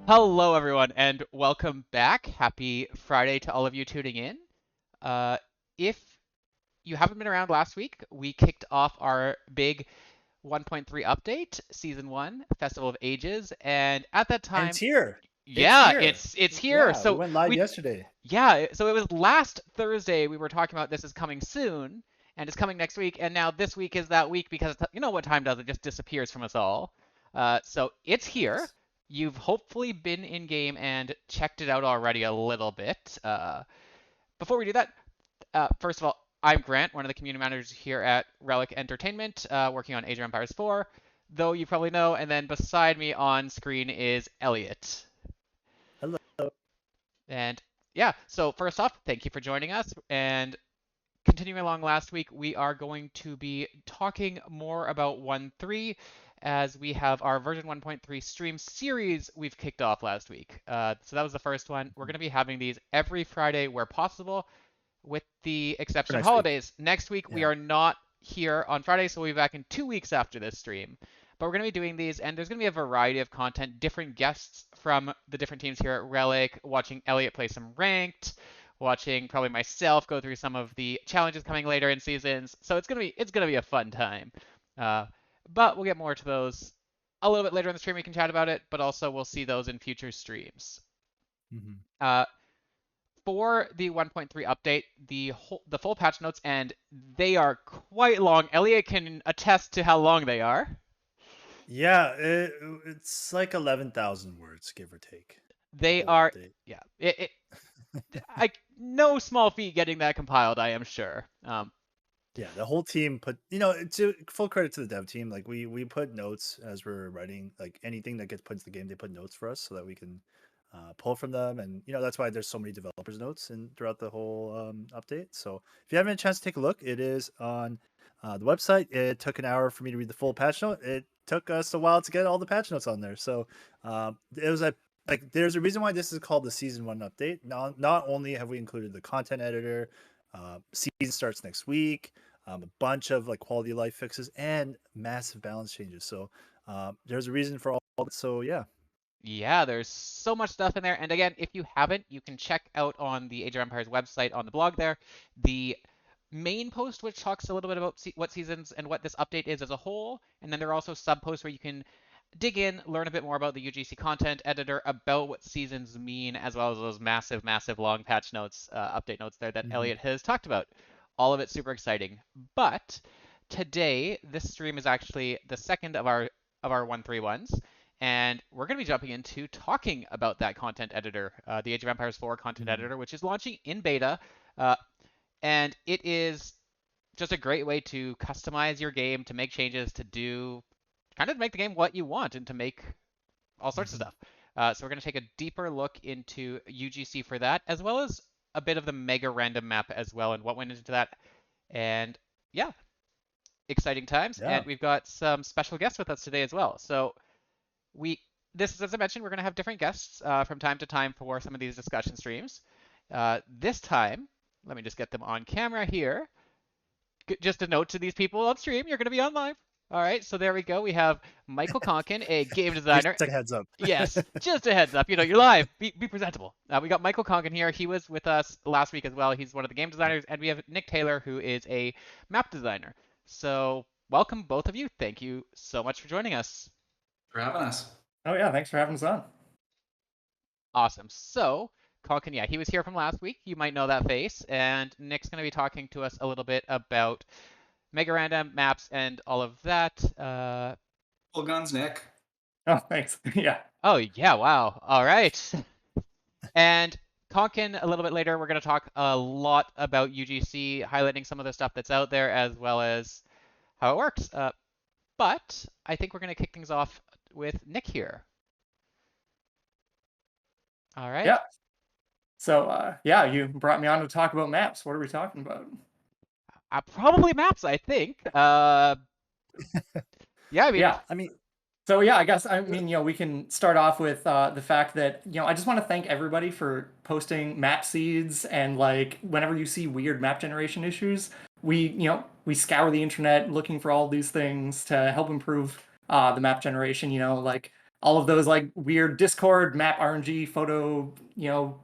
Hello, everyone, and welcome back. Happy Friday to all of you tuning in. If you haven't been around last week, we kicked off our big 1.3 update, Season 1, Festival of Ages, and at that And time, it's here. yeah, here. it's here. Yeah, So we went live yesterday. yeah, so it was last Thursday we were talking about this is coming soon, and it's coming next week, and now this week is that week because you know what time does, it just disappears from us all. So it's here. Yes. You've hopefully been in game and checked it out already a little bit. Before we do that, first of all, I'm Grant, one of the community managers here at Relic Entertainment, working on Age of Empires 4, though you probably know. And then beside me on screen is Eliot. Hello. And yeah, so first off, thank you for joining us. And continuing along last week, we are going to be talking more about 1.3 as we have our version 1.3 stream series we've kicked off last week. So that was the first one. We're going to be having these every Friday where possible, with the exception of next week. holidays. Next week, we Yeah. are not here on Friday, so we'll be back in 2 weeks after this stream. But we're going to be doing these, and there's going to be a variety of content, different guests from the different teams here at Relic, watching Eliot play some ranked, watching probably myself go through some of the challenges coming later in seasons. So it's gonna be a fun time. But we'll get more to those a little bit later in the stream. We can chat about it, but also we'll see those in future streams. Mm-hmm. For the 1.3 update, the full patch notes, and they are quite long. Eliot can attest to how long they are. Yeah, it's like 11,000 words, give or take. They are, update. Yeah. No small feat getting that compiled, I am sure. Yeah, the whole team put, to full credit to the dev team. Like we put notes as we're writing, like anything that gets put into the game, they put notes for us so that we can pull from them. And that's why there's so many developers notes and throughout the whole update. So if you haven't had a chance to take a look, it is on the website. It took an hour for me to read the full patch note. It took us a while to get all the patch notes on there. So it was like there's a reason why this is called the season 1 update. Not only have we included the content editor, season starts next week, a bunch of like quality of life fixes and massive balance changes. So there's a reason for all that. So yeah. Yeah, there's so much stuff in there. And again, if you haven't, you can check out on the Age of Empires website on the blog there the main post, which talks a little bit about what seasons and what this update is as a whole. And then there are also sub posts where you can dig in, learn a bit more about the UGC content editor, about what seasons mean, as well as those massive, massive long patch notes, update notes there that Mhm. Eliot has talked about. All of it super exciting. But today, this stream is actually the second of our 131s, and we're going to be jumping into talking about that content editor, the Age of Empires 4 content Mhm. editor, which is launching in beta, uh, and it is just a great way to customize your game, to make changes, to do kind of make the game what you want, and to make all sorts of Mhm. stuff. So we're going to take a deeper look into UGC for that, as well as a bit of the MegaRandom map as well, and what went into that. And yeah, exciting times. Yeah. And we've got some special guests with us today as well. So we this is, as I mentioned, we're going to have different guests from time to time for some of these discussion streams. This time, let me just get them on camera here. Just a note to these people on stream, you're going to be on live. All right, so there we go. We have Michael Konkin, a game Just designer. like a heads up. Yes, just a heads up. You're live. Be presentable. We got Michael Konkin here. He was with us last week as well. He's one of the game designers, and we have Nick Taylor, who is a map designer. So welcome, both of you. Thank you so much for joining us. For having us. Oh yeah, thanks for having us on. Awesome. So Konkin, yeah, he was here from last week. You might know that face. And Nick's going to be talking to us a little bit about MegaRandom maps and all of that. Full guns, Nick. Oh, thanks. Yeah. Oh, yeah, wow. All right. And Konkin, a little bit later, we're going to talk a lot about UGC, highlighting some of the stuff that's out there as well as how it works. But I think we're going to kick things off with Nick here. All right. Yeah. So yeah, you brought me on to talk about maps. What are we talking about? Probably maps, I think. Yeah, I mean, Yeah. I mean, So yeah, I mean, we can start off with the fact that, I just want to thank everybody for posting map seeds, and like whenever you see weird map generation issues, we scour the internet looking for all these things to help improve the map generation, like all of those like weird Discord map RNG photo,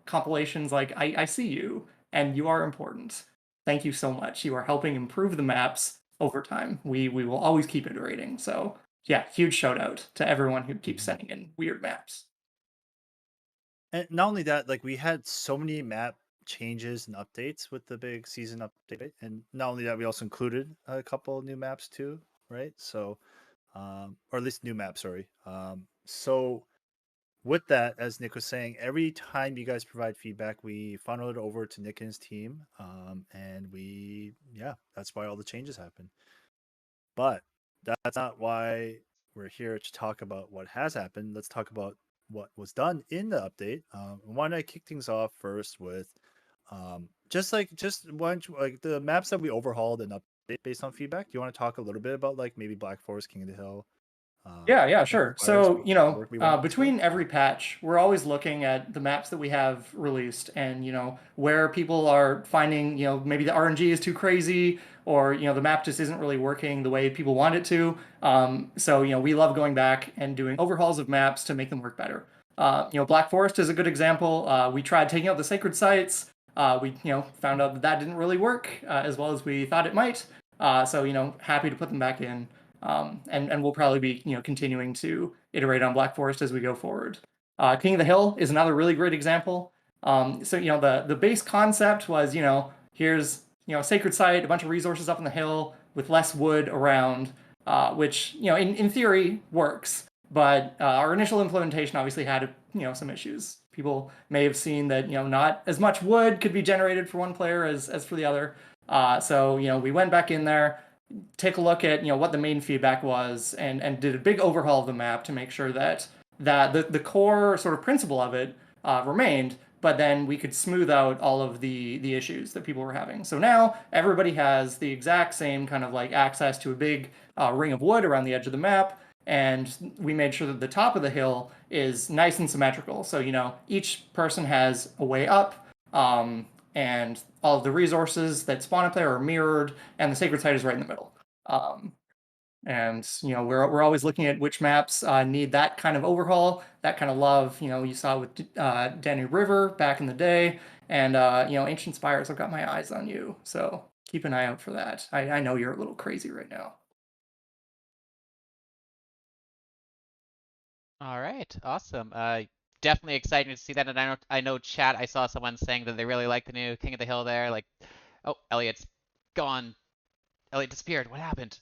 compilations. Like I see you, and you are important. Thank you so much. You are helping improve the maps over time. We will always keep iterating. So yeah, huge shout out to everyone who keeps sending in weird maps. and not only that, like we had so many map changes and updates with the big season update, and not only that, we also included a couple new maps too, right? So, or at least new maps, sorry. So with that, as Nick was saying, every time you guys provide feedback, we funnel it over to Nick and his team, and that's why all the changes happen. But that's not why we're here to talk about what has happened. Let's talk about what was done in the update. Why don't I kick things off first with just one like the maps that we overhauled and update based on feedback. Do you want to talk a little bit about like maybe Black Forest, King of the Hill, Yeah, Empire sure. Spires, So, work we went into? between every patch, we're always looking at the maps that we have released, and, where people are finding, maybe the RNG is too crazy, or, the map just isn't really working the way people want it to. So, we love going back and doing overhauls of maps to make them work better. Black Forest is a good example. We tried taking out the sacred sites. We, found out that that didn't really work as well as we thought it might. So, happy to put them back in. And we'll probably be continuing to iterate on Black Forest as we go forward. King of the Hill is another really great example. So the base concept was here's a sacred site, a bunch of resources up on the hill with less wood around, which in theory works, but our initial implementation obviously had some issues. People may have seen that not as much wood could be generated for one player as for the other. So we went back in there, take a look at what the main feedback was, and did a big overhaul of the map to make sure that the core sort of principle of it remained, but then we could smooth out all of the issues that people were having. So now everybody has the exact same kind of like access to a big ring of wood around the edge of the map, and we made sure that the top of the hill is nice and symmetrical. So each person has a way up. And all of the resources that spawn up there are mirrored, and the sacred site is right in the middle. And we're always looking at which maps need that kind of overhaul, that kind of love. You saw with Danube River back in the day, and Ancient Spires. I've got my eyes on you, so keep an eye out for that. I know you're a little crazy right now. All right, awesome. Definitely exciting to see that. And I know chat. I saw someone saying that they really like the new King of the Hill there. Like, oh, Eliot's gone. Eliot disappeared. What happened?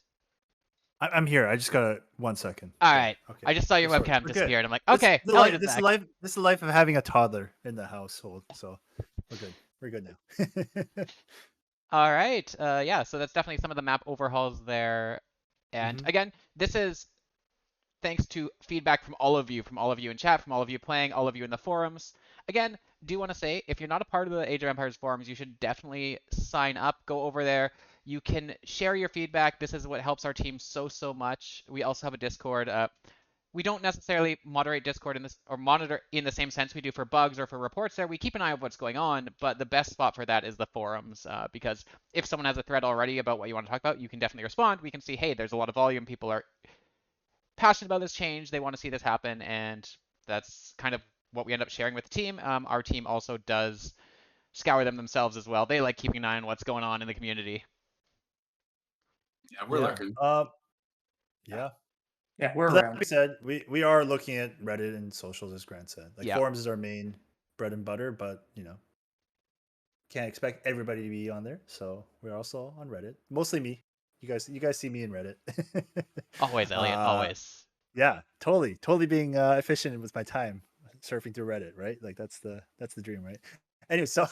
I'm here. I just got 1 second. All right. Okay. I just saw your We're webcam good. disappeared. I'm like, okay, Eliot is This is back. life. This is the life of having a toddler in the household. So we're good. We're good now. All right. Yeah, so that's definitely some of the map overhauls there. And again, this is thanks to feedback from all of you in chat, from all of you playing, all of you in the forums. Again, do want to say, if you're not a part of the Age of Empires forums, you should definitely sign up. Go over there. You can share your feedback. This is what helps our team so much. We also have a Discord. We don't necessarily moderate Discord in this or monitor in the same sense we do for bugs or for reports there. We keep an eye on what's going on, but the best spot for that is the forums, because if someone has a thread already about what you want to talk about, you can definitely respond. We can see, hey, there's a lot of volume. People are passionate about this change. They want to see this happen, and that's kind of what we end up sharing with the team. Our team also does scour them themselves as well. They like keeping an eye on what's going on in the community. Yeah, we're lucky. Yeah. Yeah, we're So that around. being said, we are looking at Reddit and socials, as Grant said. Like Yeah. forums is our main bread and butter, but can't expect everybody to be on there. So we're also on Reddit. Mostly me. You guys see me in Reddit. Always, Eliot. Always. Yeah, totally being efficient with my time surfing through Reddit, right? Like that's the dream, right? Anyway, so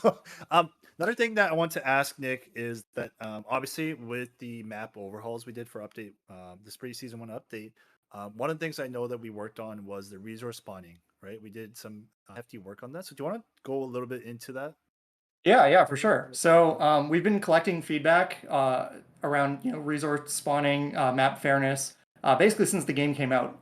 another thing that I want to ask Nick is that obviously with the map overhauls we did for update this pre-season 1 update, one of the things I know that we worked on was the resource spawning, right? We did some hefty work on that. So do you want to go a little bit into that? Yeah, for sure. So we've been collecting feedback around resource spawning, map fairness, basically since the game came out.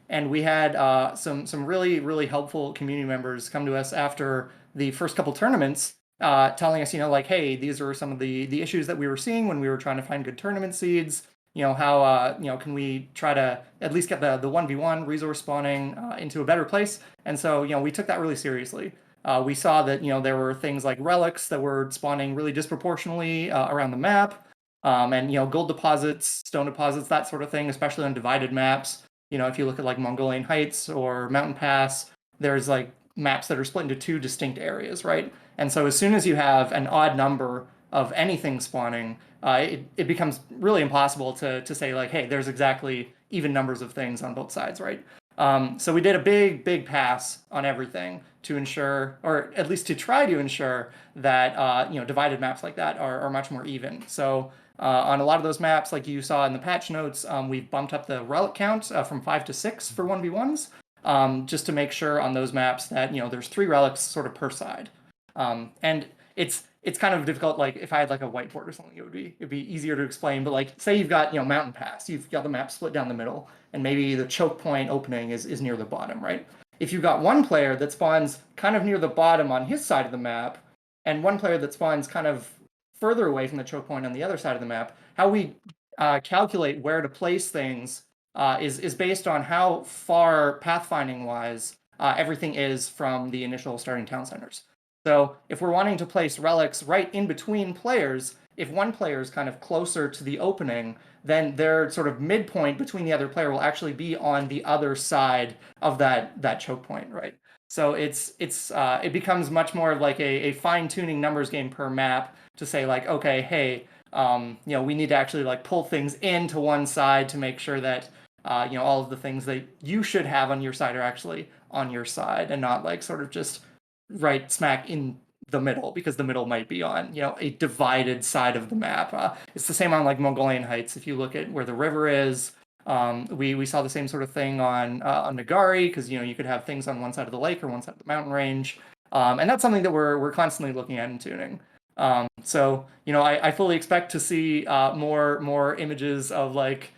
And we had some really helpful community members come to us after the first couple tournaments, telling us like, hey, these are some of the issues that we were seeing when we were trying to find good tournament seeds. How can we try to at least get the 1v1 resource spawning into a better place? And so we took that really seriously. We saw that there were things like relics that were spawning really disproportionately around the map, and gold deposits, stone deposits, that sort of thing, especially on divided maps. If you look at like Mongolian Heights or Mountain Pass, there's like maps that are split into 2 distinct areas, right? And so as soon as you have an odd number of anything spawning, it becomes really impossible to say like, hey, there's exactly even numbers of things on both sides, right? So we did a big pass on everything to ensure, or at least to try to ensure that divided maps like that are much more even. So on a lot of those maps, like you saw in the patch notes, we've bumped up the relic count from 5 to 6 for 1v1s, just to make sure on those maps that there's 3 relics sort of per side. And it's kind of difficult. Like if I had like a whiteboard or something, it'd be easier to explain. But like say you've got Mountain Pass, you've got the map split down the middle, and maybe the choke point opening is near the bottom, right? If you've got one player that spawns kind of near the bottom on his side of the map, and one player that spawns kind of further away from the choke point on the other side of the map, how we calculate where to place things is based on how far pathfinding wise everything is from the initial starting town centers. So if we're wanting to place relics right in between players, if one player is kind of closer to the opening, then their sort of midpoint between the other player will actually be on the other side of that choke point, right? So it becomes much more like a fine-tuning numbers game per map to say like, okay, hey, we need to actually like pull things into one side to make sure that all of the things that you should have on your side are actually on your side and not like sort of just right smack in the middle, because the middle might be on, a divided side of the map. It's the same on like Mongolian Heights. If you look at where the river is, we saw the same sort of thing on Nagari, because you could have things on one side of the lake or one side of the mountain range, and that's something that we're constantly looking at and tuning. So I fully expect to see more images of like,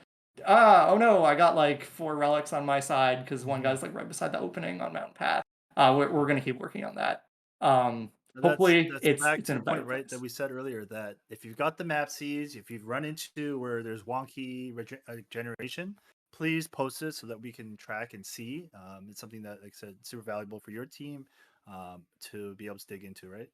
oh no, I got like 4 relics on my side because one guy's like right beside the opening on Mountain Path. We're going to keep working on that. Hopefully that's it's back in to a the better point, right, that place. we said earlier, that if you've got the map seeds, if you've run into where there's wonky generation, please post it so that we can track and see. It's something that, like I said, super valuable for your team to be able to dig into, right?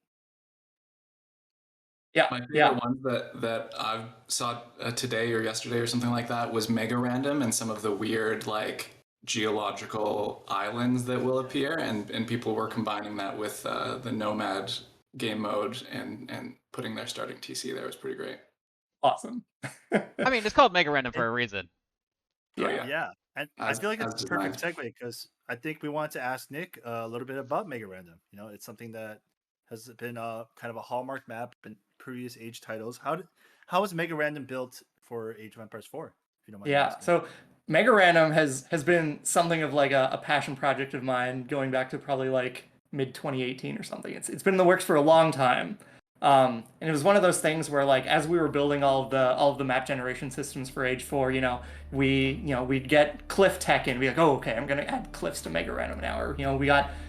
Yeah, My favorite yeah. ones that I saw today or yesterday or something like that was MegaRandom and some of the weird like geological islands that will appear, and people were combining that with the Nomad game mode and putting their starting TC there. It was pretty great. Awesome. I mean, it's called MegaRandom for a reason. Oh Yeah. Yeah, and I As feel like it's as a perfect designed. segue because I think we want to ask Nick a little bit about MegaRandom. It's something that has been kind of a hallmark map in previous Age titles. How was MegaRandom built for Age of Empires 4? If you don't mind me Yeah. asking. So MegaRandom has been something of like a passion project of mine going back to probably like mid 2018 or something. It's been in the works for a long time. And it was one of those things where like as we were building all of the map generation systems for Age 4, we'd get cliff tech in, be like, oh okay, I'm gonna add cliffs to MegaRandom now. Or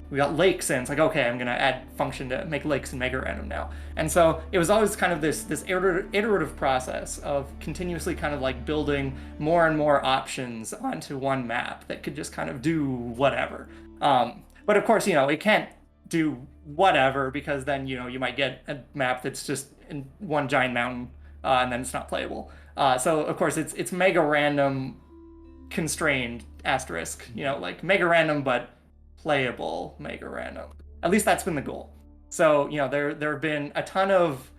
we got lakes in. It's like, okay, I'm gonna add function to make lakes in MegaRandom now. And so it was always kind of this iterative process of continuously kind of like building more and more options onto one map that could just kind of do whatever. But of course, it can't do whatever, because then you might get a map that's just in one giant mountain, and then it's not playable. So of course it's MegaRandom constrained asterisk, like MegaRandom but playable MegaRandom. At least that's been the goal. So there have been a ton of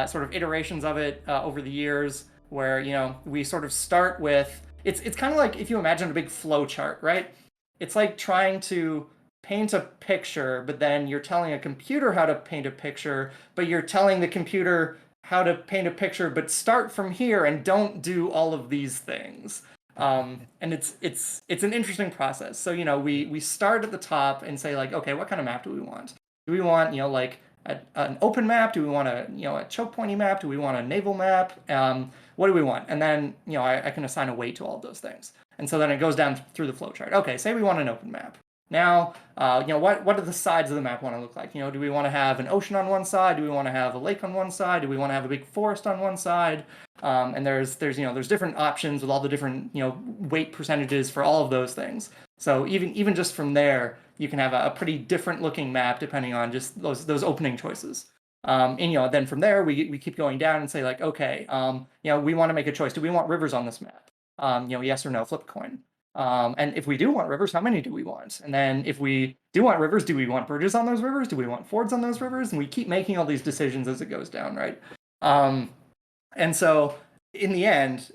sort of iterations of it over the years, where we sort of start with, it's kind of like if you imagine a big flow chart, right? It's like trying to paint a picture, but then you're telling a computer how to paint a picture, but you're telling the computer how to paint a picture, but start from here and don't do all of these things. And it's an interesting process. So we start at the top and say like, okay, what kind of map do we want? Do we want like an open map? Do we want a choke pointy map? Do we want a naval map? What do we want? And then I can assign a weight to all of those things. And so then it goes down through the flowchart. Okay, say we want an open map. Now, what do the sides of the map want to look like? Do we want to have an ocean on one side? Do we want to have a lake on one side? Do we want to have a big forest on one side? And there's different options with all the different weight percentages for all of those things. So even just from there, you can have a pretty different looking map depending on just those opening choices. And then from there we keep going down and say like, okay, we want to make a choice. Do we want rivers on this map? Yes or no, flip a coin. And if we do want rivers, how many do we want? And then if we do want rivers, do we want bridges on those rivers? Do we want fords on those rivers? And we keep making all these decisions as it goes down, right? And so in the end,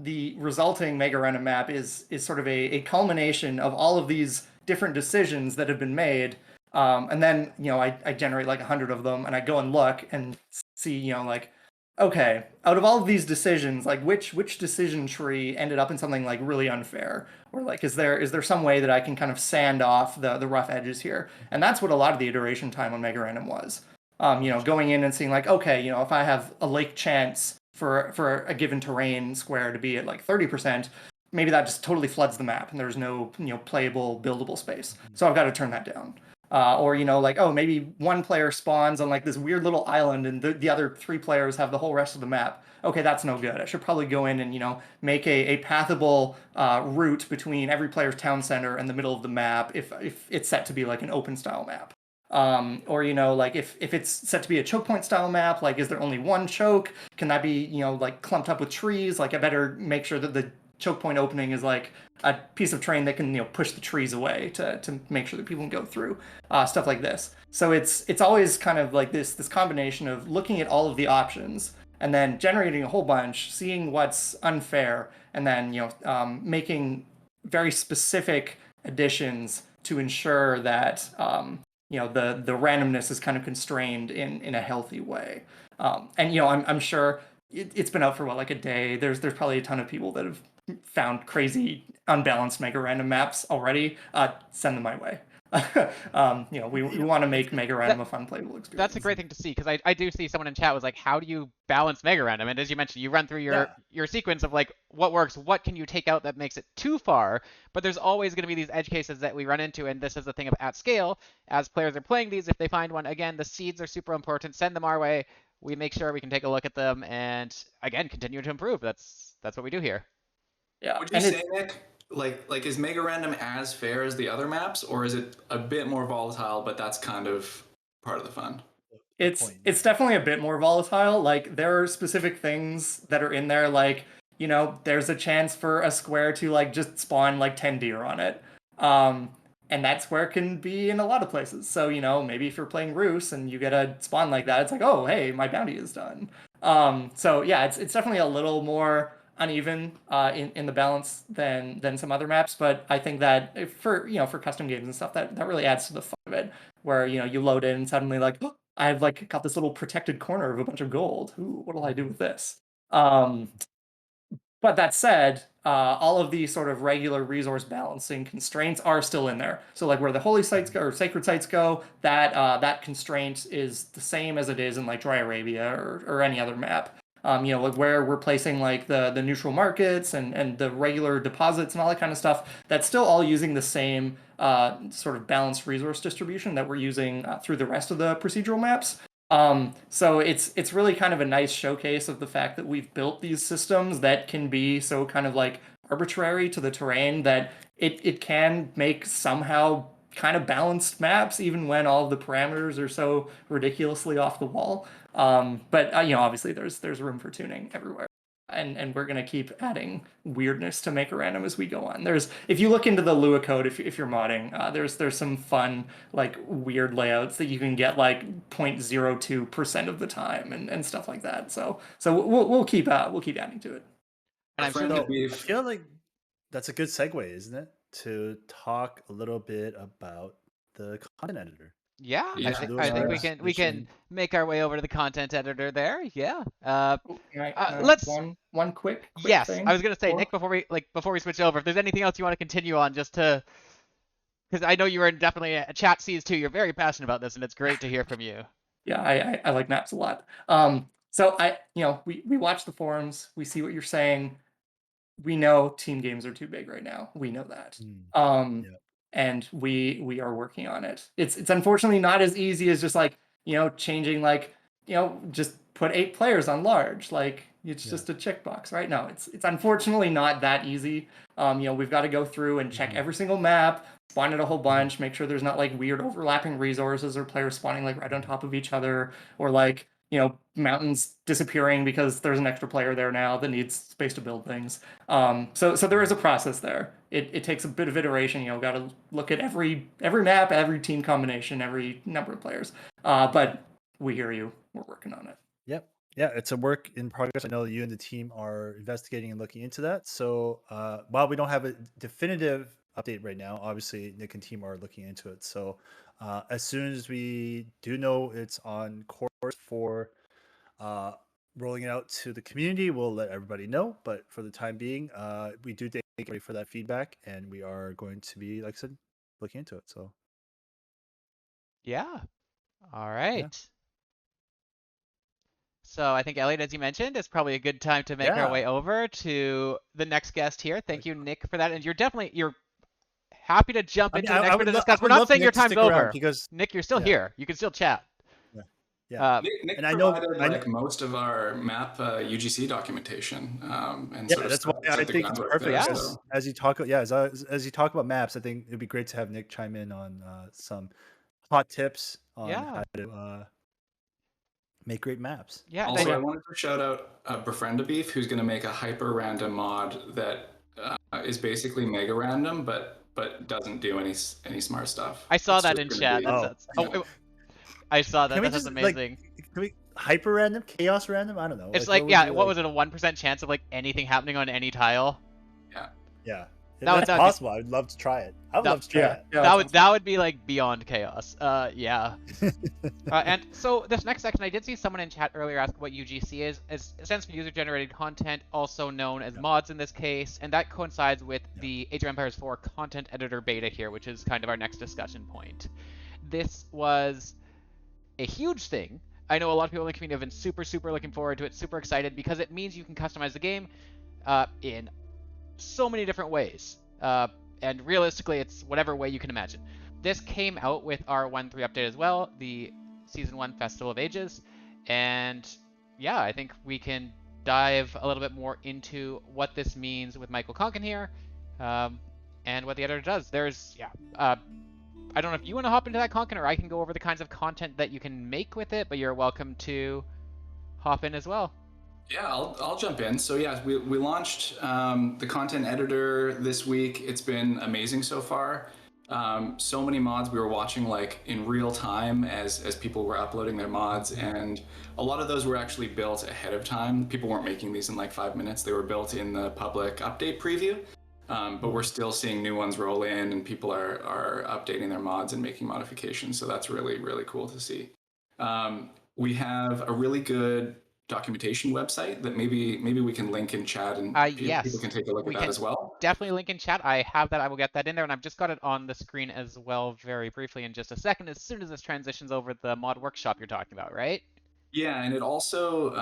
the resulting MegaRandom map is sort of a culmination of all of these different decisions that have been made. And then, I generate like 100 of them, and I go and look and see, like, okay, out of all of these decisions, like which decision tree ended up in something like really unfair? Or like, is there some way that I can kind of sand off the rough edges here? And that's what a lot of the iteration time on MegaRandom was. Going in and seeing like, okay, if I have a lake chance for a given terrain square to be at like 30%, maybe that just totally floods the map and there's no playable, buildable space. So I've got to turn that down. Or like, oh, maybe one player spawns on like this weird little island and the other 3 players have the whole rest of the map. Okay, that's no good. I should probably go in and make a pathable route between every player's town center and the middle of the map if it's set to be like an open style map. Or like if it's set to be a choke point style map, like is there only one choke? Can that be like clumped up with trees? Like I better make sure that the choke point opening is like a piece of terrain that can push the trees away to make sure that people can go through, stuff like this. So it's always kind of like this combination of looking at all of the options and then generating a whole bunch, seeing what's unfair, and then making very specific additions to ensure that the randomness is kind of constrained in a healthy way. And I'm sure it's been out for like a day. There's probably a ton of people that have found crazy unbalanced MegaRandom maps already. Send them my way. We want to make MegaRandom a fun playable experience. That's a great thing to see, because I do see someone in chat was like, how do you balance MegaRandom? And as you mentioned, you run through your sequence of like what works, what can you take out that makes it too far, but there's always going to be these edge cases that we run into, and this is the thing of at scale. As players are playing these, if they find one, again, the seeds are super important. Send them our way. We make sure we can take a look at them and, again, continue to improve. That's what we do here. Yeah. Would you say, Nick, like is MegaRandom as fair as the other maps, or is it a bit more volatile, but that's kind of part of the fun? It's definitely a bit more volatile. Like, there are specific things that are in there, like, there's a chance for a square to like just spawn like 10 deer on it. And that square can be in a lot of places. So, maybe if you're playing Roos and you get a spawn like that, it's like, oh, hey, my bounty is done. So yeah, it's definitely a little more uneven in the balance than some other maps, but I think that for custom games and stuff, that really adds to the fun of it, where you load in and suddenly like, oh, I've like got this little protected corner of a bunch of gold. Ooh, what'll I do with this? But that said, all of these sort of regular resource balancing constraints are still in there. So like where the holy sites go or sacred sites go, that constraint is the same as it is in like Dry Arabia or any other map. Like where we're placing like the neutral markets and the regular deposits and all that kind of stuff, that's still all using the same sort of balanced resource distribution that we're using through the rest of the procedural maps. So it's really kind of a nice showcase of the fact that we've built these systems that can be so kind of like arbitrary to the terrain that it can make somehow kind of balanced maps even when all of the parameters are so ridiculously off the wall. But obviously there's room for tuning everywhere. And we're gonna keep adding weirdness to MegaRandom as we go on. If you look into the Lua code, if you're modding, there's some fun like weird layouts that you can get like 0.02% of the time and stuff like that. So we'll keep adding to it. And I'm sure I feel like that's a good segue, isn't it, to talk a little bit about the content editor. Yeah, I think we can make our way over to the content editor there. Yeah. Let's one quick yes, thing. I was gonna say, Nick, before we switch over, if there's anything else you want to continue on, just to, because I know you are definitely a chat sees too. You're very passionate about this, and it's great to hear from you. Yeah, I like maps a lot. So we watch the forums, we see what you're saying. We know team games are too big right now. We know that. And we are working on it. It's unfortunately not as easy as just like, changing like, just put 8 players on large. Like it's just a checkbox, right? No, it's unfortunately not that easy. We've got to go through and check every single map, spawn it a whole bunch, make sure there's not like weird overlapping resources or players spawning like right on top of each other, or like, mountains disappearing because there's an extra player there now that needs space to build things. So there is a process there. It takes a bit of iteration. Got to look at every map, every team combination, every number of players. But we hear you. We're working on it. Yep. Yeah, it's a work in progress. I know you and the team are investigating and looking into that. So while we don't have a definitive update right now, obviously Nick and team are looking into it. So as soon as we do know it's on course for rolling it out to the community, we'll let everybody know. But for the time being, we do take ready for that feedback, and we are going to be, like I said, looking into it. So yeah. All right. Yeah. So I think, Eliot, as you mentioned, it's probably a good time to make our way over to the next guest here. Thank you, Nick, for that. And you're happy to jump into the next bit of discuss. We're not saying your time's over. Because Nick, you're still here. You can still chat. Yeah. Nick and I provided know like most of our map UGC documentation, and yeah, that's why I think it's perfect. Yeah. As you talk, as you talk about maps, I think it'd be great to have Nick chime in on some hot tips on how to make great maps. Yeah. Also, I wanted to shout out Befrienda Beef, who's going to make a hyper random mod that is basically MegaRandom, but doesn't do any smart stuff. I saw that in chat. I saw that. That's amazing. Can we hyper random, chaos random? I don't know. It's what was it? A 1% chance of like anything happening on any tile? Yeah. That's that'd possible. I'd love to try it. I would love to try it. that would be like beyond chaos. Yeah. And so this next section, I did see someone in chat earlier ask what UGC is. It stands for user-generated content, also known as mods in this case, and that coincides with the Age of Empires 4 content editor beta here, which is kind of our next discussion point. This was a huge thing. I know a lot of people in the community have been super looking forward to it, super excited, because it means you can customize the game in so many different ways. And realistically, it's whatever way you can imagine. This came out with our 1.3 update as well, the Season 1 Festival of Ages. And yeah, I think we can dive a little bit more into what this means with Michael Konkin here, and what the editor does. I don't know if you want to hop into that, Konkin, or I can go over the kinds of content that you can make with it, but you're welcome to hop in as well. Yeah, I'll jump in. So yeah, we launched the content editor this week. It's been amazing so far. So many mods we were watching like in real time as people were uploading their mods, and a lot of those were actually built ahead of time. People weren't making these in like 5 minutes. They were built in the public update preview. But we're still seeing new ones roll in, and people are updating their mods and making modifications. So that's really cool to see. We have a really good documentation website that maybe we can link in chat, and yes, people can take a look at that as well. Definitely link in chat. I have that. I will get that in there, and I've just got it on the screen as well very briefly in just a second, as soon as this transitions over the mod workshop you're talking about, right? Yeah, and it also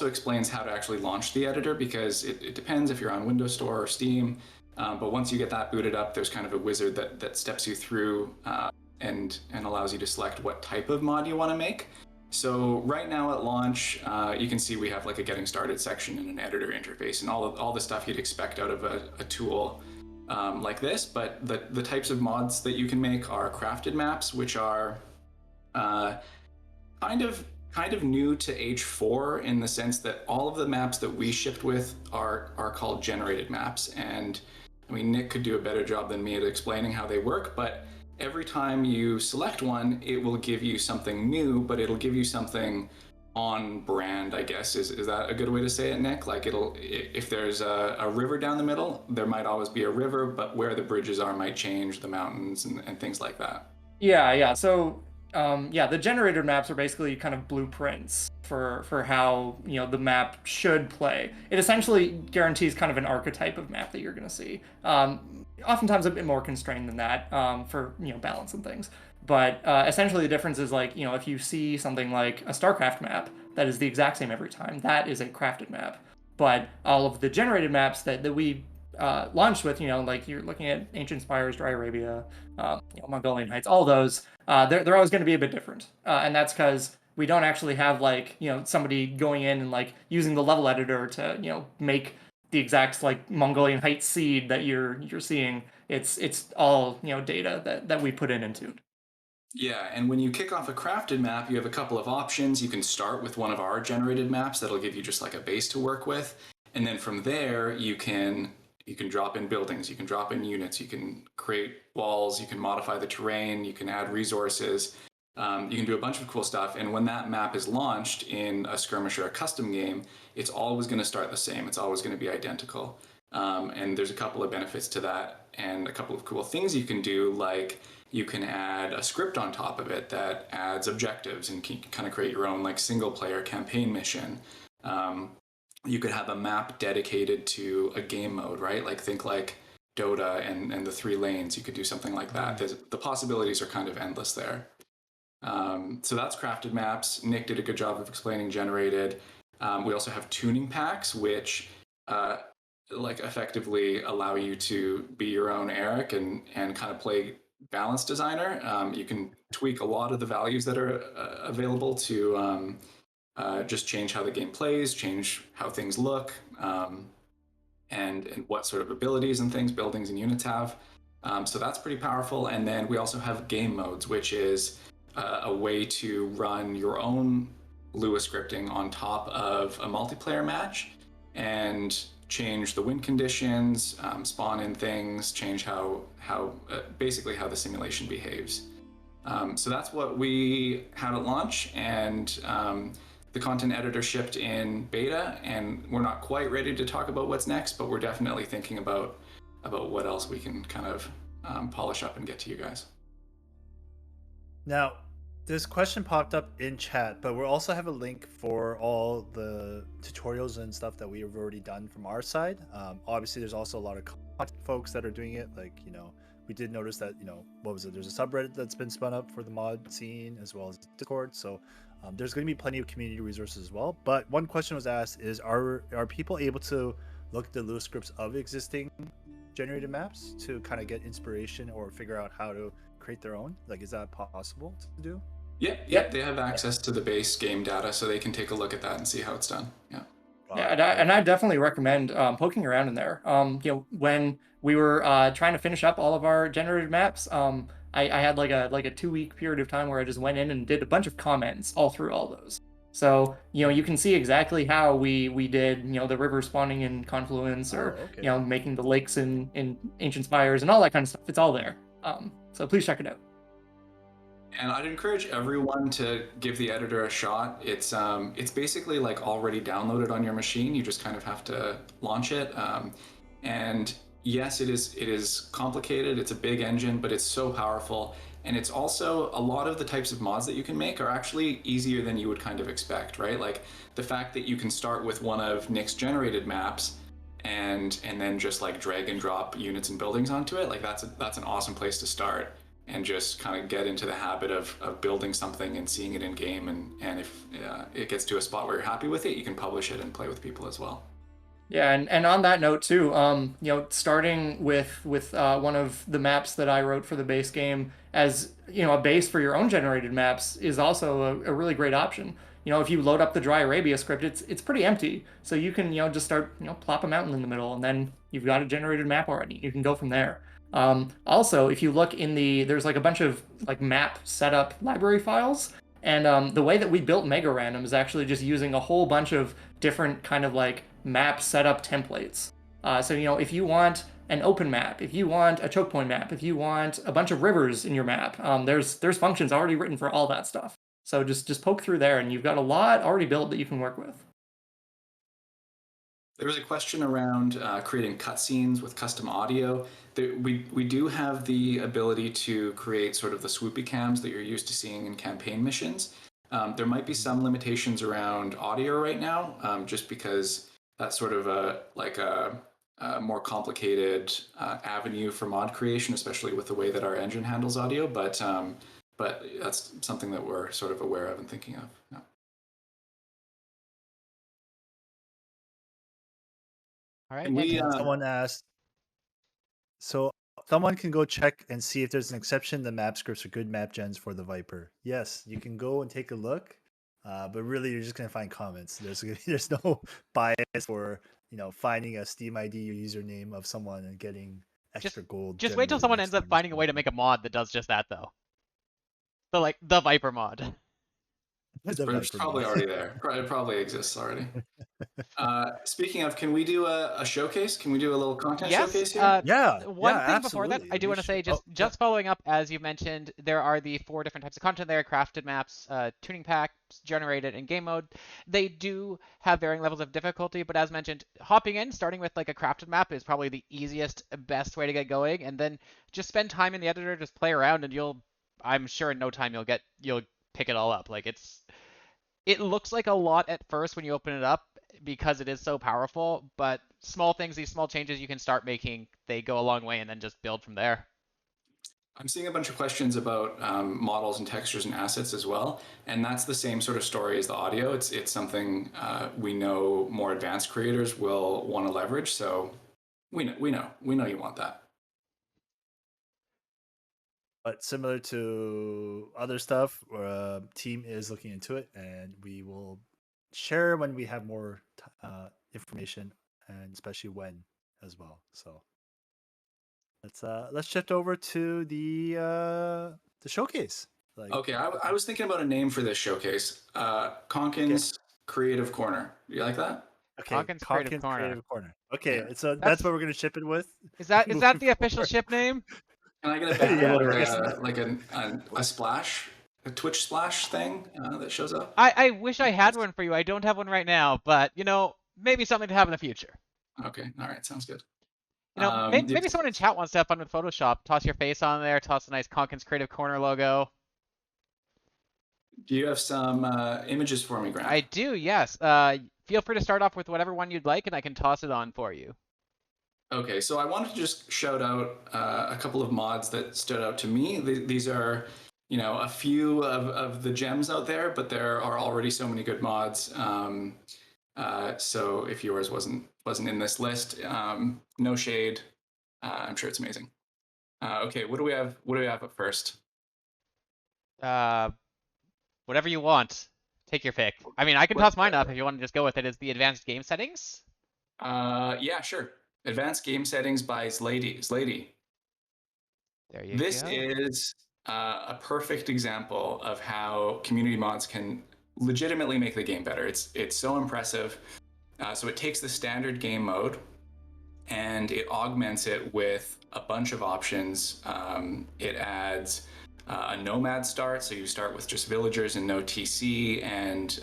explains how to actually launch the editor, because it depends if you're on Windows Store or Steam. But once you get that booted up, there's kind of a wizard that steps you through and allows you to select what type of mod you want to make. So right now at launch, you can see we have like a getting started section and an editor interface and all the stuff you'd expect out of a tool like this. But the types of mods that you can make are crafted maps, which are kind of new to Age 4 in the sense that all of the maps that we shipped with are called generated maps. And I mean, Nick could do a better job than me at explaining how they work, but every time you select one, it will give you something new, but it'll give you something on brand, I guess. Is that a good way to say it, Nick? Like if there's a river down the middle, there might always be a river, but where the bridges are might change, the mountains and things like that. Yeah. So the generated maps are basically kind of blueprints for how the map should play. It essentially guarantees kind of an archetype of map that you're going to see. Oftentimes a bit more constrained than that for balance and things. But essentially the difference is like if you see something like a StarCraft map that is the exact same every time, that is a crafted map. But all of the generated maps that we launched with, like you're looking at Ancient Spires, Dry Arabia, Mongolian Heights, all those, they're always going to be a bit different. And that's because we don't actually have like, somebody going in and like using the level editor to, make the exact like Mongolian Heights seed that you're seeing. It's all, data that we put in and tuned. Yeah, and when you kick off a crafted map, you have a couple of options. You can start with one of our generated maps that'll give you just like a base to work with. And then from there, you can drop in buildings, you can drop in units, you can create walls, you can modify the terrain, you can add resources, you can do a bunch of cool stuff. And when that map is launched in a skirmish or a custom game, it's always going to start the same. It's always going to be identical. And there's a couple of benefits to that and a couple of cool things you can do, like you can add a script on top of it that adds objectives and can kind of create your own like single player campaign mission. You could have a map dedicated to a game mode, right? Like think like Dota and the 3 lanes. You could do something like that. The possibilities are kind of endless there. So that's crafted maps. Nick did a good job of explaining generated. We also have tuning packs, which like effectively allow you to be your own Eric and kind of play balance designer. You can tweak a lot of the values that are available to just change how the game plays, change how things look, and what sort of abilities and things buildings and units have. So that's pretty powerful. And then we also have game modes, which is a way to run your own Lua scripting on top of a multiplayer match and change the win conditions, spawn in things, change how basically how the simulation behaves. So that's what we had at launch, and the content editor shipped in beta, and we're not quite ready to talk about what's next, but we're definitely thinking about what else we can kind of polish up and get to you guys. Now, this question popped up in chat, but we'll also have a link for all the tutorials and stuff that we have already done from our side. Obviously, there's also a lot of folks that are doing it. Like, we did notice that, what was it? There's a subreddit that's been spun up for the mod scene as well as Discord. So there's going to be plenty of community resources as well. But one question was asked is, are people able to look at the Lua scripts of existing generated maps to kind of get inspiration or figure out how to create their own? Like, is that possible to do? Yeah, they have access to the base game data, so they can take a look at that and see how it's done. Yeah. Yeah, and I definitely recommend poking around in there. When we were trying to finish up all of our generated maps, I had like a 2-week period of time where I just went in and did a bunch of comments all through all those. So you can see exactly how we did the river spawning in Confluence, or making the lakes in Ancient Spires and all that kind of stuff. It's all there. So please check it out. And I'd encourage everyone to give the editor a shot. It's basically like already downloaded on your machine. You just kind of have to launch it. And yes, it is complicated. It's a big engine, but it's so powerful. And it's also, a lot of the types of mods that you can make are actually easier than you would kind of expect, right? Like the fact that you can start with one of Nick's generated maps and then just like drag and drop units and buildings onto it. Like that's an awesome place to start. And just kind of get into the habit of building something and seeing it in game. And if it gets to a spot where you're happy with it, you can publish it and play with people as well. Yeah, and on that note too, starting with one of the maps that I wrote for the base game as a base for your own generated maps is also a really great option. If you load up the Dry Arabia script, it's pretty empty, so you can just start plop a mountain in the middle, and then you've got a generated map already. You can go from there. Also, if you look in there's like a bunch of like map setup library files, and the way that we built MegaRandom is actually just using a whole bunch of different kind of like map setup templates. So if you want an open map, if you want a choke point map, if you want a bunch of rivers in your map, there's functions already written for all that stuff. So just poke through there, and you've got a lot already built that you can work with. There was a question around creating cutscenes with custom audio. We do have the ability to create sort of the swoopy cams that you're used to seeing in campaign missions. There might be some limitations around audio right now, just because that's sort of a more complicated avenue for mod creation, especially with the way that our engine handles audio. But that's something that we're sort of aware of and thinking of. Yeah. All right. And someone asked, so someone can go check and see if there's an exception. The map scripts are good map gens for the Viper. Yes, you can go and take a look, but really you're just gonna find comments. There's no bias for finding a Steam ID or username of someone and getting extra gold. Just wait till someone ends up finding a way to make a mod that does just that, though. So the Viper mod. It's probably already there. It probably exists already. Speaking of, can we do a showcase? Can we do a little content showcase here? One thing before that, I do want to say, just following up, as you mentioned, there are the 4 different types of content there: crafted maps, tuning packs, generated, and game mode. They do have varying levels of difficulty, but as mentioned, hopping in, starting with like a crafted map is probably the easiest, best way to get going, and then just spend time in the editor, just play around, and I'm sure in no time you'll pick it all up. Like it looks like a lot at first when you open it up because it is so powerful, but these small changes you can start making, they go a long way, and then just build from there. I'm seeing a bunch of questions about models and textures and assets as well, and that's the same sort of story as the audio. It's something we know more advanced creators will want to leverage, so we know you want that. But similar to other stuff, team is looking into it, and we will share when we have more information, and especially when as well. So let's shift over to the showcase. Okay, I was thinking about a name for this showcase. Konkin's Creative Corner. You like that? Okay, Konkin's Creative Corner. Okay, yeah. So that's what we're gonna ship it with. Is that the official ship name? Can I get a banner, a splash, a Twitch splash thing that shows up? I wish I had one for you. I don't have one right now, but maybe something to have in the future. Okay, all right, sounds good. You know, The- maybe someone in chat wants to have fun with Photoshop. Toss your face on there. Toss a nice Konkin's Creative Corner logo. Do you have some images for me, Grant? I do, yes. Feel free to start off with whatever one you'd like, and I can toss it on for you. Okay, so I wanted to just shout out a couple of mods that stood out to me. These are, a few of the gems out there, but there are already so many good mods. So if yours wasn't in this list, no shade. I'm sure it's amazing. Okay, what do we have? What do we have at first? Whatever you want. Take your pick. I mean, I can toss mine up if you want to just go with it. Is the advanced game settings? Yeah, sure. Advanced game settings by Slady. There you This go. is a perfect example of how community mods can legitimately make the game better. It's so impressive. So it takes the standard game mode and it augments it with a bunch of options. It adds a nomad start, so you start with just villagers and no TC, and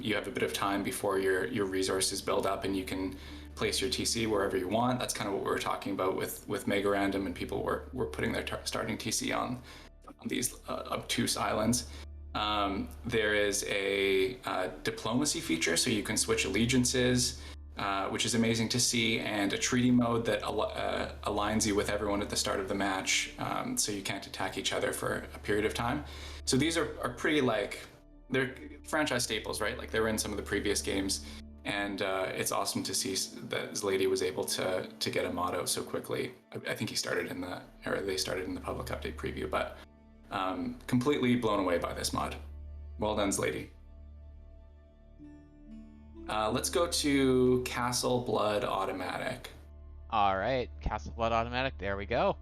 you have a bit of time before your resources build up and you can place your TC wherever you want. That's kind of what we were talking about with MegaRandom, and people were putting their starting TC on these obtuse islands. There is a diplomacy feature, so you can switch allegiances, which is amazing to see, and a treaty mode that aligns you with everyone at the start of the match, so you can't attack each other for a period of time. So these are pretty, like, they're franchise staples, right? Like, they were in some of the previous games, and it's awesome to see that Slady was able to get a mod out so quickly. I think they started in the public update preview, but completely blown away by this mod. Well done, Slady. Let's go to Castle Blood Automatic. All right, Castle Blood Automatic. There we go.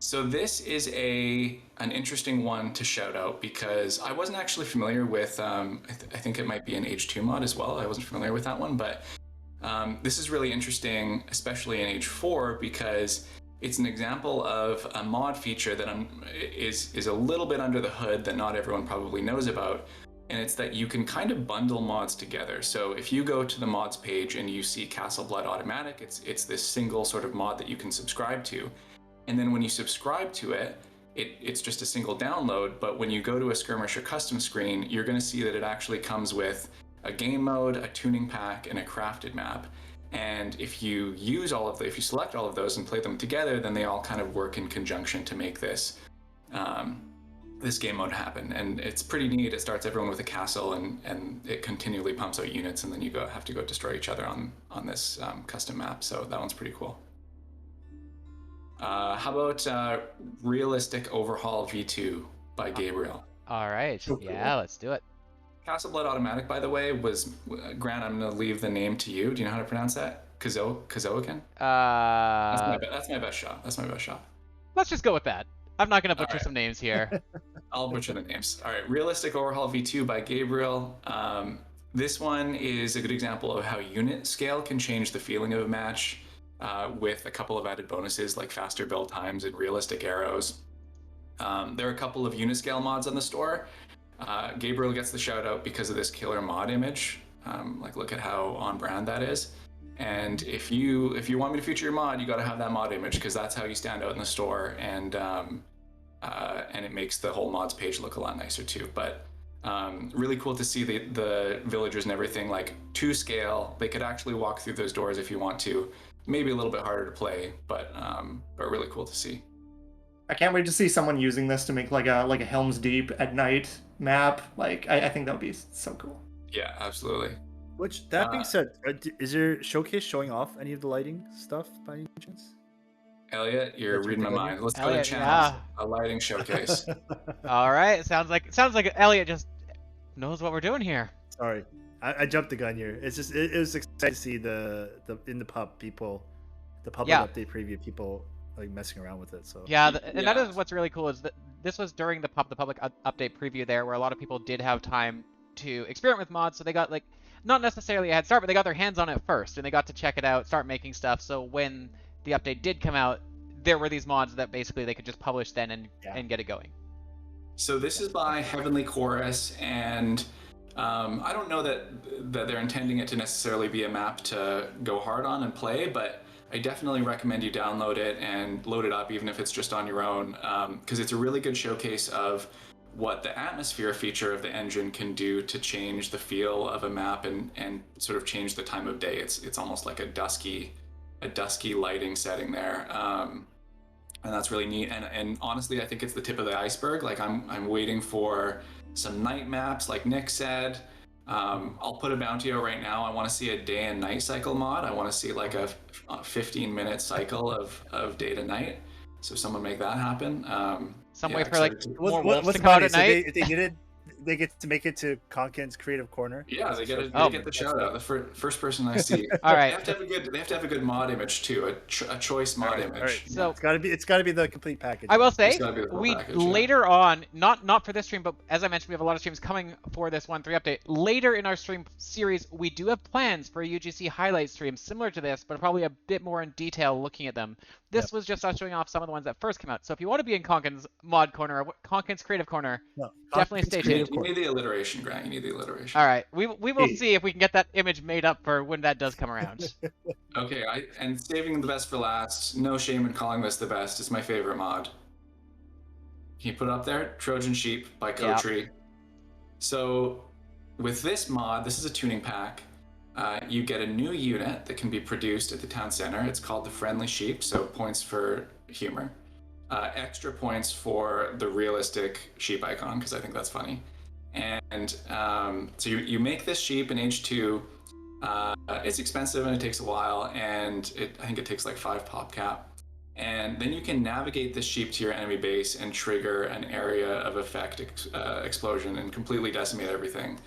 So this is an interesting one to shout out because I wasn't actually familiar with. I think it might be an H2 mod as well. I wasn't familiar with that one, but this is really interesting, especially in H4, because it's an example of a mod feature that is a little bit under the hood that not everyone probably knows about. And it's that you can kind of bundle mods together. So if you go to the mods page and you see Castle Blood Automatic, it's this single sort of mod that you can subscribe to. And then when you subscribe to it, it's just a single download. But when you go to a skirmisher custom screen, you're going to see that it actually comes with a game mode, a tuning pack, and a crafted map. And if you if you select all of those and play them together, then they all kind of work in conjunction to make this this game mode happen. And it's pretty neat. It starts everyone with a castle, and it continually pumps out units, and then you have to go destroy each other on this custom map. So that one's pretty cool. How about Realistic Overhaul V2 by Gabriel? All right. So Yeah, cool. let's do it. Castle Blood Automatic, by the way, was Grant. I'm going to leave the name to you. Do you know how to pronounce that? Kazoikan? That's my best shot. That's my best shot. Let's just go with that. I'm not gonna butcher right. some names here. I'll butcher the names. All right, Realistic Overhaul V2 by Gabriel. This one is a good example of how unit scale can change the feeling of a match, with a couple of added bonuses like faster build times and realistic arrows. There are a couple of unit scale mods on the store. Gabriel gets the shout out because of this killer mod image. Like, look at how on brand that is. And if you want me to feature your mod, you got to have that mod image, because that's how you stand out in the store, and it makes the whole mods page look a lot nicer too. But really cool to see the villagers and everything, like, to scale. They could actually walk through those doors if you want to. Maybe a little bit harder to play, but really cool to see. I can't wait to see someone using this to make like a Helm's Deep at night map. Like, I think that would be so cool. Yeah, absolutely. Which, that being said, is your showcase showing off any of the lighting stuff by any chance? Eliot, you're That's reading my your mind. Let's go to Eliot, channels. yeah. A lighting showcase. All right. Sounds like Eliot just knows what we're doing here. Sorry, I jumped the gun here. It's just it was exciting to see the in the pub people, the public Yeah. update preview people like messing around with it. So Yeah, and that Yeah. is what's really cool, is that this was during the public update preview there, where a lot of people did have time to experiment with mods, so they got, like, not necessarily a head start, but they got their hands on it first, and they got to check it out, start making stuff. So when the update did come out, there were these mods that basically they could just publish then and get it going. So this is by Heavenly Chorus, and I don't know that they're intending it to necessarily be a map to go hard on and play, but I definitely recommend you download it and load it up, even if it's just on your own, because it's a really good showcase of what the atmosphere feature of the engine can do to change the feel of a map and sort of change the time of day. It's almost like a dusky lighting setting there. And that's really neat. And honestly, I think it's the tip of the iceberg. Like I'm waiting for some night maps, like Nick said. I'll put a bounty out right now. I want to see a day and night cycle mod. I want to see like a 15-minute cycle of day to night. So someone make that happen. Some yeah, way for like excited to- more wolves What's to come out funny? at So night. they get it. They get to make it to Konkin's creative corner. Yeah, they get Oh. the shout out. The first person I see. All right. They have to have a good mod image too. A choice mod image. All right. So- it's got to be the complete package. I will say, It's gotta be the full we package, yeah. later on, not for this stream, but as I mentioned, we have a lot of streams coming for this 1.3 update. Later in our stream series, we do have plans for a UGC highlight stream similar to this, but probably a bit more in detail looking at them. This was just us showing off some of the ones that first came out. So if you want to be in Konkin's mod corner, or Konkin's creative corner, No, definitely Konkin's stay creative tuned. You need the alliteration, Grant. You need the alliteration. All right, we will Hey. see if we can get that image made up for when that does come around. Okay, and saving the best for last. No shame in calling this the best. It's my favorite mod. Can you put it up there? Trojan Sheep by Yeah. Kotri. So with this mod, this is a tuning pack. You get a new unit that can be produced at the town center. It's called the Friendly Sheep, so points for humor. Extra points for the realistic sheep icon, because I think that's funny. And so you make this sheep in H2. It's expensive and it takes a while, and I think it takes like 5 pop cap. And then you can navigate this sheep to your enemy base and trigger an area of effect explosion and completely decimate everything.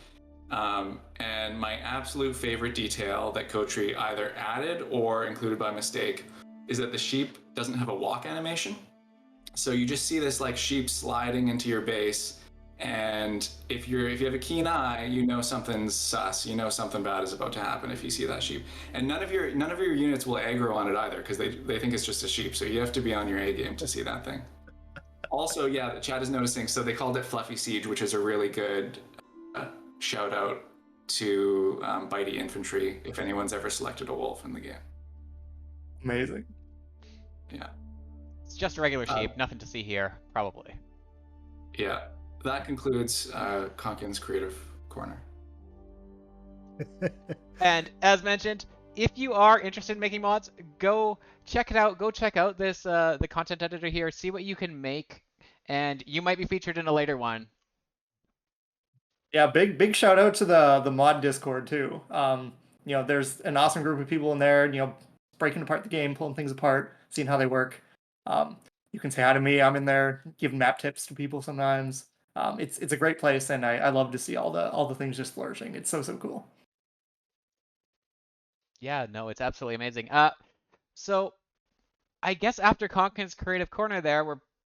And my absolute favorite detail that Kotri either added or included by mistake is that the sheep doesn't have a walk animation. So you just see this like sheep sliding into your base, and if you have a keen eye, you know something's sus. You know something bad is about to happen if you see that sheep. And none of your units will aggro on it either, because they think it's just a sheep. So you have to be on your A game to see that thing. Also, yeah, the chat is noticing. So they called it Fluffy Siege, which is a really good shout out to Bitey Infantry if anyone's ever selected a wolf in the game. Amazing. Yeah. It's just a regular sheep, nothing to see here, probably. Yeah. That concludes Konkin's creative corner. And as mentioned, if you are interested in making mods, go check it out. Go check out this the content editor here. See what you can make, and you might be featured in a later one. Yeah, big shout out to the mod Discord too. There's an awesome group of people in there, breaking apart the game, pulling things apart, seeing how they work. You can say hi to me. I'm in there giving map tips to people sometimes. It's a great place, and I love to see all the things just flourishing. It's so cool. Yeah, no, it's absolutely amazing. So I guess after Konkin's creative corner there,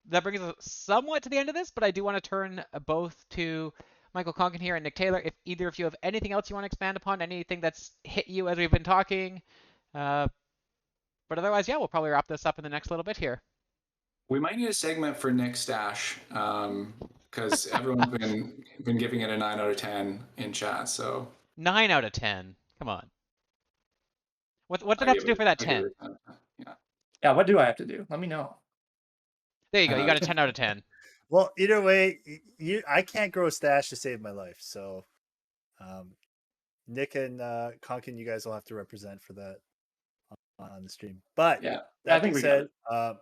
that brings us somewhat to the end of this, but I do want to turn both to Michael Konkin here and Nick Taylor. If either of you have anything else you want to expand upon, anything that's hit you as we've been talking. But otherwise, yeah, we'll probably wrap this up in the next little bit here. We might need a segment for Nick Stash, because everyone's been giving it a 9 out of 10 in chat. So 9 out of 10. Come on. What did I have to do for that 10? Yeah, what do I have to do? Let me know. There you go. You got a 10 out of 10. Well, either way, I can't grow a stash to save my life. So, Nick and Konkin, you guys will have to represent for that on the stream. But Yeah, that I think being we got said,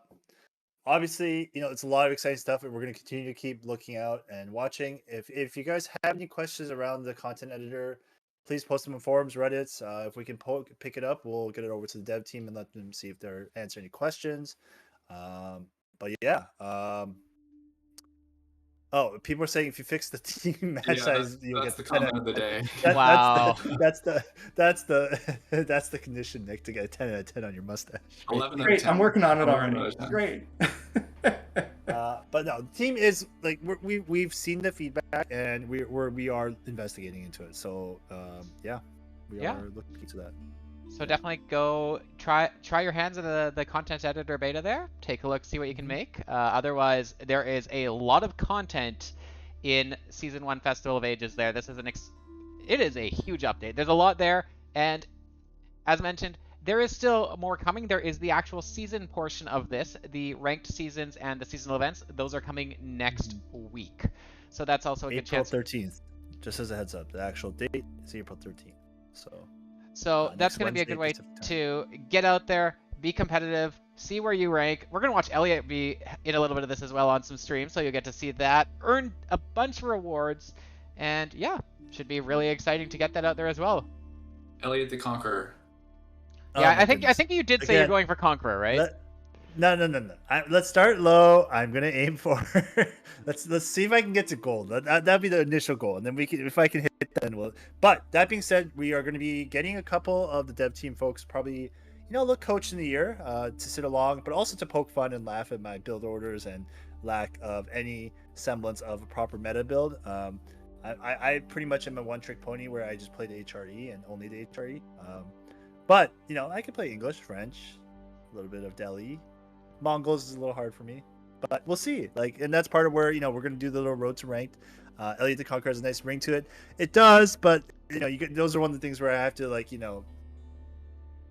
obviously, it's a lot of exciting stuff, and we're going to continue to keep looking out and watching. If you guys have any questions around the content editor, please post them in forums, Reddits. If we can pick it up, we'll get it over to the dev team and let them see if they're answering any questions. But yeah. People are saying if you fix the team match size, you'll that's get the comment of the day. Wow. That's the condition, Nick, to get a 10 out of 10 on your mustache. 11 out of Great, 10. I'm working on it 11 already. out of 10. Great. But no, the team is like we've seen the feedback and we are investigating into it. So we are looking to that. So definitely go try your hands at the content editor beta there. Take a look, see what you can make. Otherwise, there is a lot of content in Season 1 Festival of Ages there. This is it is a huge update. There's a lot there, and as mentioned, there is still more coming. There is the actual season portion of this, the ranked seasons and the seasonal events. Those are coming next week. So that's also a good April chance. 13th. Just as a heads up, the actual date is April 13th. So that's next going to be a good way Wednesday, Pacific time. to get out there, be competitive, see where you rank. We're going to watch Eliot be in a little bit of this as well on some streams, so you'll get to see that, earn a bunch of rewards, and yeah, should be really exciting to get that out there as well. Eliot the Conqueror. Yeah, Oh, I think you did say you're going for Conqueror, right? No. Let's start low. I'm gonna aim for. let's see if I can get to gold. That'd be the initial goal, and then we can, if I can hit that, then we'll. But that being said, we are going to be getting a couple of the dev team folks, probably look coach in the year, to sit along, but also to poke fun and laugh at my build orders and lack of any semblance of a proper meta build. I pretty much am a one-trick pony where I just play the HRE and only the HRE. But I can play English, French, a little bit of Delhi. Mongols is a little hard for me, but we'll see. And that's part of where we're gonna do the little road to ranked. Eliot the Conqueror has a nice ring to it. It does, but those are one of the things where I have to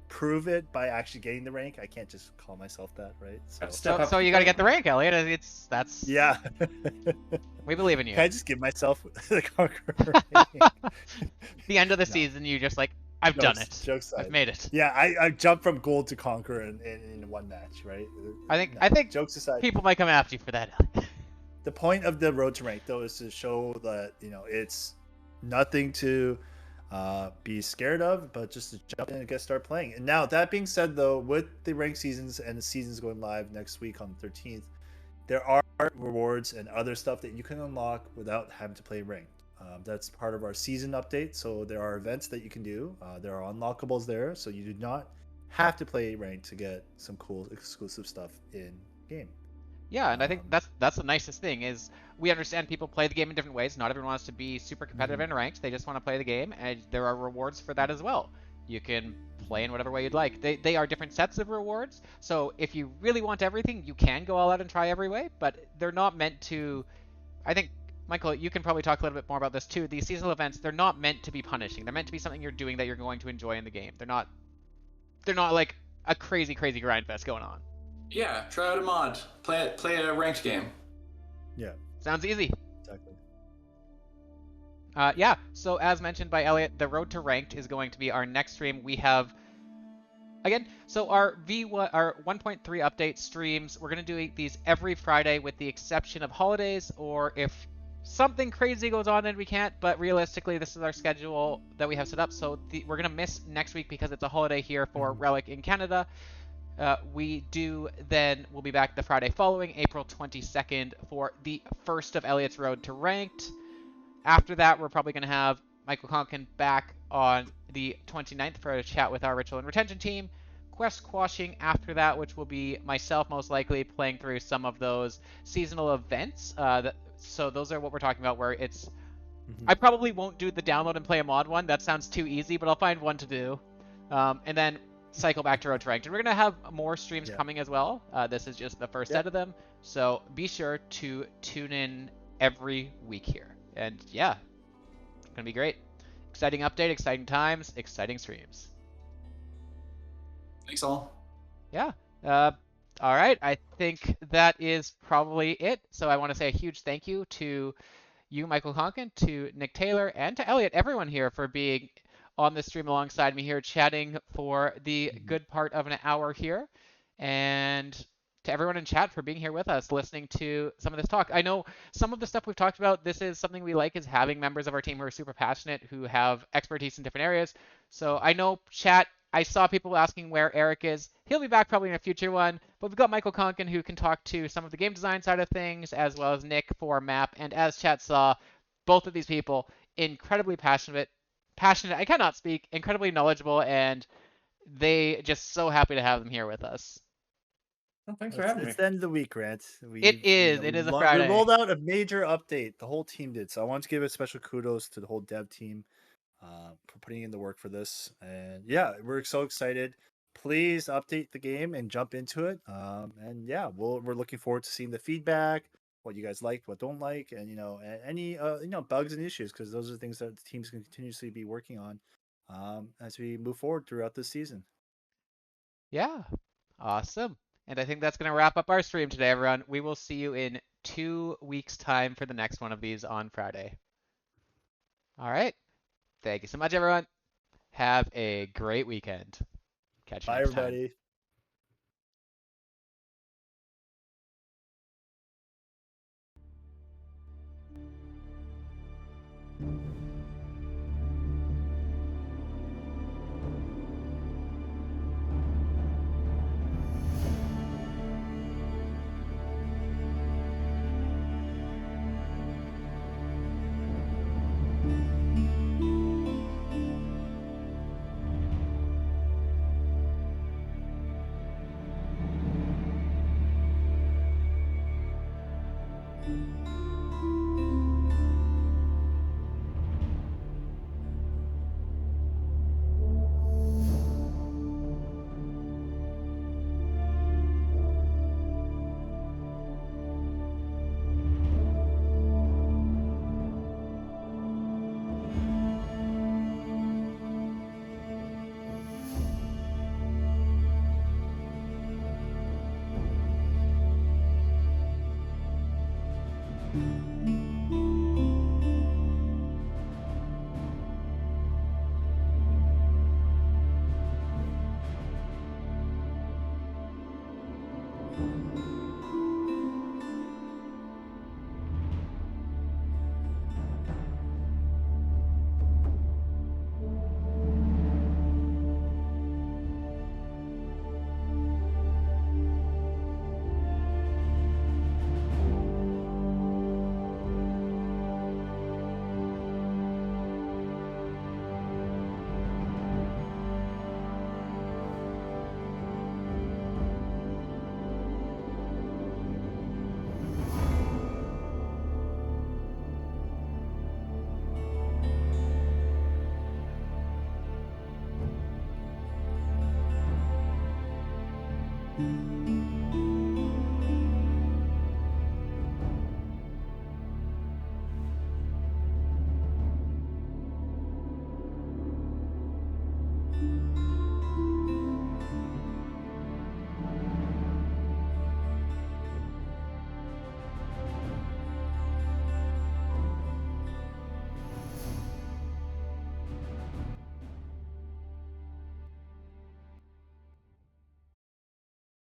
prove it by actually getting the rank. I can't just call myself that, right? So you got to get the rank, Eliot. That's yeah. We believe in you. Can I just give myself the Conqueror rank? The end of the season, you just I've done it. Jokes aside. I've made it. Yeah, I jumped from gold to Conqueror in one match, right? I think jokes aside, people might come after you for that. The point of the road to rank, though, is to show that it's nothing to be scared of, but just to jump in and start playing. And now, that being said, though, with the ranked seasons and the seasons going live next week on the 13th, there are rewards and other stuff that you can unlock without having to play ranked. That's part of our season update. So there are events that you can do. There are unlockables there, so you do not have to play ranked to get some cool exclusive stuff in game. Yeah, and I think that's the nicest thing is we understand people play the game in different ways. Not everyone wants to be super competitive in ranked. They just want to play the game, and there are rewards for that as well. You can play in whatever way you'd like. They are different sets of rewards. So if you really want everything, you can go all out and try every way, but they're not meant to. I think, Michael, you can probably talk a little bit more about this too. These seasonal events, they're not meant to be punishing. They're meant to be something you're doing that you're going to enjoy in the game. They're not like a crazy grind fest going on. Yeah, try out a mod. Play a ranked game. Yeah. Sounds easy. Exactly. Yeah, so as mentioned by Eliot, the road to ranked is going to be our next stream. We have, again, so our 1.3 update streams, we're going to do these every Friday with the exception of holidays, or if something crazy goes on and we can't, but realistically, this is our schedule that we have set up. So we're going to miss next week because it's a holiday here for Relic in Canada. We'll be back the Friday following, April 22nd, for the first of Eliot's Road to Ranked. After that, we're probably going to have Michael Konkin back on the 29th for a chat with our Ritual and Retention team. Quest Quashing after that, which will be myself most likely playing through some of those seasonal events. So those are what we're talking about, where it's... I probably won't do the download and play a mod one. That sounds too easy, but I'll find one to do. And then cycle back to Road to Ranked. And we're going to have more streams coming as well. This is just the first set of them. So be sure to tune in every week here. And yeah, it's going to be great. Exciting update, exciting times, exciting streams. Thanks all. Yeah. All right. I think that is probably it. So I want to say a huge thank you to you, Michael Konkin, to Nick Taylor, and to Eliot, everyone here for being on the stream alongside me here, chatting for the good part of an hour here. And to everyone in chat for being here with us, listening to some of this talk. I know some of the stuff we've talked about, this is something we like, is having members of our team who are super passionate, who have expertise in different areas. So I know chat, I saw people asking where Eric is. He'll be back probably in a future one, but we've got Michael Konkin who can talk to some of the game design side of things, as well as Nick for map. And as chat saw, both of these people, incredibly passionate, I cannot speak, incredibly knowledgeable, and they just so happy to have them here with us. Oh, thanks for having me. It's the end of the week, Rant. It is a Friday. We rolled out a major update. The whole team did. So I want to give a special kudos to the whole dev team for putting in the work for this. And yeah, we're so excited. Please update the game and jump into it. And yeah, we're looking forward to seeing the feedback, what you guys liked, what don't like, and any bugs and issues, because those are things that the teams can continuously be working on as we move forward throughout this season. Yeah, awesome. And I think that's going to wrap up our stream today, everyone. We will see you in 2 weeks' time for the next one of these on Friday. All right. Thank you so much, everyone. Have a great weekend. Catch you Bye, next time. everybody.